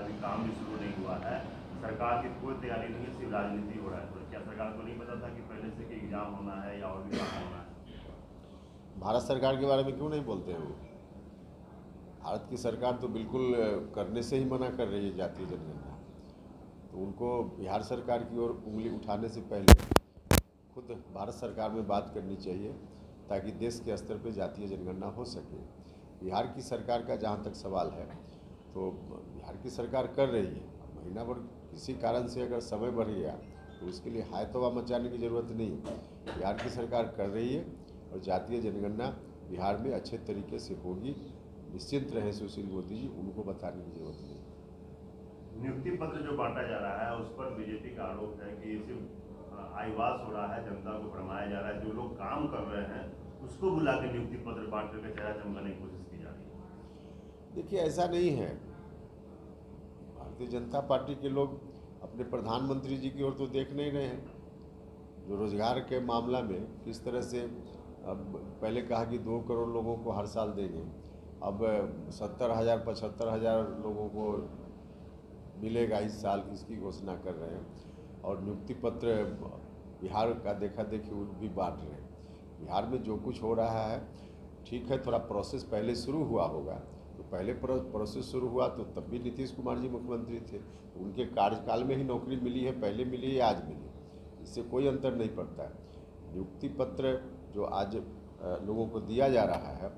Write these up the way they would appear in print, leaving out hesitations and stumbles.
अभी काम भी शुरू नहीं हुआ है, सरकार की कोई तैयारी नहीं है, सिर्फ राजनीति हो रहा है। तो क्या सरकार को नहीं पता था कि पहले से कि एग्जाम होना है या और भी काम होना है? भारत सरकार के बारे में क्यों नहीं बोलते हैं वो? भारत की सरकार तो बिल्कुल करने से ही मना कर रही है जातीय जनगणना। तो उनको बिहार सरकार की ओर उंगली उठाने से पहले खुद भारत सरकार में बात करनी चाहिए, ताकि देश के स्तर पर जातीय जनगणना हो सके। बिहार की सरकार का जहाँ तक सवाल है, तो बिहार की सरकार कर रही है। महीना भर किसी कारण से अगर समय बढ़ गया तो उसके लिए हाय तौबा मचाने की ज़रूरत नहीं। बिहार की सरकार कर रही है और जातीय जनगणना बिहार में अच्छे तरीके से होगी। निश्चिंत रहें सुशील मोदी जी, उनको बताने की ज़रूरत नहीं। नियुक्ति पत्र जो बांटा जा रहा है उस पर बीजेपी का आरोप है कि सिर्फ आईवास हो रहा है, जनता को भरमाया जा रहा है। जो लोग काम कर रहे हैं उसको बुला के नियुक्ति पत्र बांट करके चेहरा चमकाने की कोशिश की जा रही है। देखिए, ऐसा नहीं है। भारतीय जनता पार्टी के लोग अपने प्रधानमंत्री जी की ओर तो देख नहीं रहे हैं। जो रोजगार के मामला में किस तरह से अब पहले कहा कि 2 करोड़ लोगों को हर साल देंगे, अब 70,000 75,000 लोगों को मिलेगा इस साल, इसकी घोषणा कर रहे हैं। और नियुक्ति पत्र बिहार का देखा देखी भी बांट रहे हैं। बिहार में जो कुछ हो रहा है ठीक है, थोड़ा प्रोसेस पहले शुरू हुआ होगा। तो पहले प्रोसेस शुरू हुआ तो तब भी नीतीश कुमार जी मुख्यमंत्री थे, तो उनके कार्यकाल में ही नौकरी मिली है, पहले मिली है आज मिली, इससे कोई अंतर नहीं पड़ता है। नियुक्ति पत्र जो आज लोगों को दिया जा रहा है,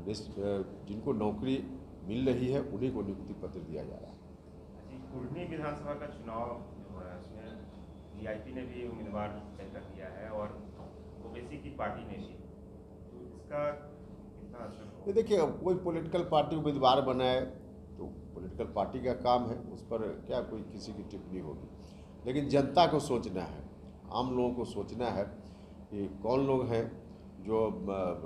जिनको नौकरी मिल रही है उन्हीं को नियुक्ति पत्र दिया जा रहा है। कुर्नी विधानसभा का चुनाव जो है उसमें वीआईपी ने भी उम्मीदवार तय कर दिया है और ओबीसी की पार्टी ने भी, तो इसका कितना असर होगा? देखिए, कोई पॉलिटिकल पार्टी उम्मीदवार बनाए तो पॉलिटिकल पार्टी का काम है, उस पर क्या कोई किसी की टिप्पणी होगी। लेकिन जनता को सोचना है, आम लोगों को सोचना है कि कौन लोग हैं जो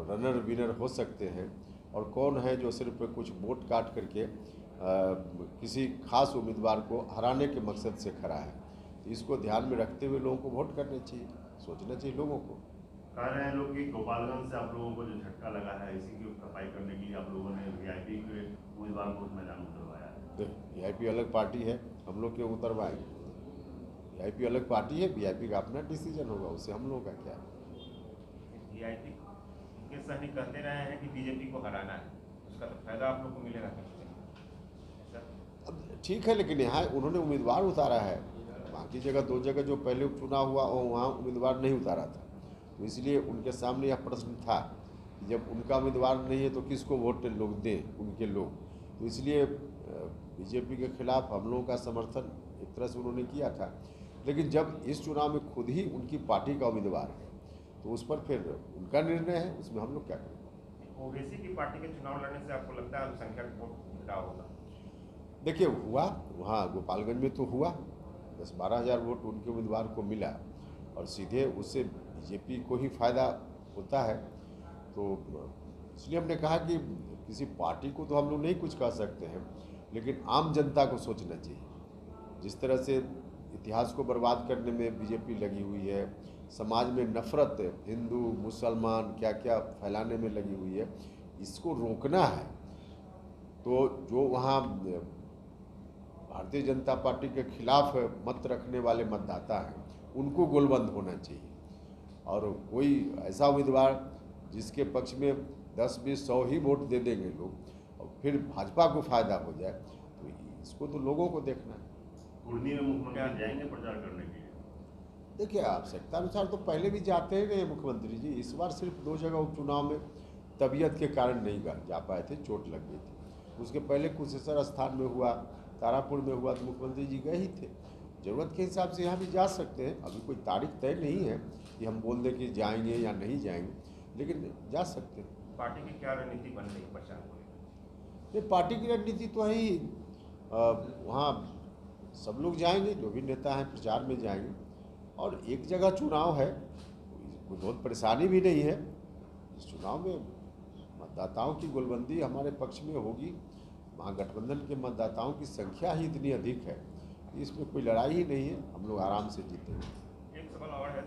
रनर विनर हो सकते हैं और कौन है जो सिर्फ कुछ वोट काट करके किसी खास उम्मीदवार को हराने के मकसद से खड़ा है। तो इसको ध्यान में रखते हुए लोगों को वोट करना चाहिए, सोचना चाहिए लोगों को। कह रहे हैं लोग कि गोपालगंज से आप लोगों को जो झटका लगा है, इसी की सफाई करने के लिए आप लोगों ने वीआईपी के उम्मीदवार को मैदान उतरवाया है। वीआईपी अलग पार्टी है, हम लोग क्यों उतरवाएंगे? वीआईपी अलग पार्टी है, वीआईपी का अपना डिसीजन होगा, उससे हम लोगों का क्या है। वीआईपी के सही कहते रहे हैं कि बीजेपी को हराना है, उसका तो फायदा आप लोग को मिलेगा कहीं से। अब ठीक है, लेकिन यहाँ उन्होंने उम्मीदवार उतारा है। बाकी जगह 2 जगह जो पहले उपचुनाव हुआ वहाँ उम्मीदवार नहीं उतारा था, तो इसलिए उनके सामने यह प्रश्न था कि जब उनका उम्मीदवार नहीं है तो किसको वोट लोग दें, उनके लोग। तो इसलिए बीजेपी के खिलाफ हम लोगों का समर्थन एक तरह से उन्होंने किया था। लेकिन जब इस चुनाव में खुद ही उनकी पार्टी का उम्मीदवार है तो उस पर फिर उनका निर्णय है, उसमें हम लोग क्या करें। ओबीसी की पार्टी के चुनाव लड़ने से आपको लगता है अल्पसंख्यक वोट घटाव होगा? देखिए, हुआ वहाँ गोपालगंज में तो हुआ 10-12 हज़ार वोट उनके उम्मीदवार को मिला और सीधे उससे बीजेपी को ही फ़ायदा होता है। तो इसलिए हमने कहा कि किसी पार्टी को तो हम लोग नहीं कुछ कह सकते हैं, लेकिन आम जनता को सोचना चाहिए। जिस तरह से इतिहास को बर्बाद करने में बीजेपी लगी हुई है, समाज में नफरत, हिंदू मुसलमान क्या क्या फैलाने में लगी हुई है, इसको रोकना है। तो जो वहाँ भारतीय जनता पार्टी के खिलाफ मत रखने वाले मतदाता हैं उनको गोलबंद होना चाहिए, और कोई ऐसा उम्मीदवार जिसके पक्ष में 10-20-100 ही वोट दे देंगे लोग और फिर भाजपा को फायदा हो जाए, तो इसको तो लोगों को देखना है। कुर्नी में मुख्यमंत्री जाएंगे प्रचार करने के लिए? देखिए, आवश्यकता अनुसार तो पहले भी जाते ही रहे मुख्यमंत्री जी। इस बार सिर्फ 2 जगह उपचुनाव में तबीयत के कारण नहीं जा पाए थे, चोट लग गई थी। उसके पहले कुशेश्वर स्थान में हुआ, तारापुर में हुआ, तो मुख्यमंत्री जी गए ही थे। ज़रूरत के हिसाब से यहाँ भी जा सकते हैं। अभी कोई तारीख तय नहीं है कि हम बोल दें कि जाएंगे या नहीं जाएंगे, लेकिन जा सकते हैं। पार्टी की क्या रणनीति बन रही है प्रचार को लेकर? ये पार्टी की रणनीति तो है ही, वहाँ सब लोग जाएंगे, जो भी नेता हैं प्रचार में जाएंगे, और एक जगह चुनाव है, कोई बहुत परेशानी भी नहीं है। इस चुनाव में मतदाताओं की गोलबंदी हमारे पक्ष में होगी। महागठबंधन के मतदाताओं की संख्या ही इतनी अधिक है कि इसमें कोई लड़ाई ही नहीं है, हम लोग आराम से जीतेंगे।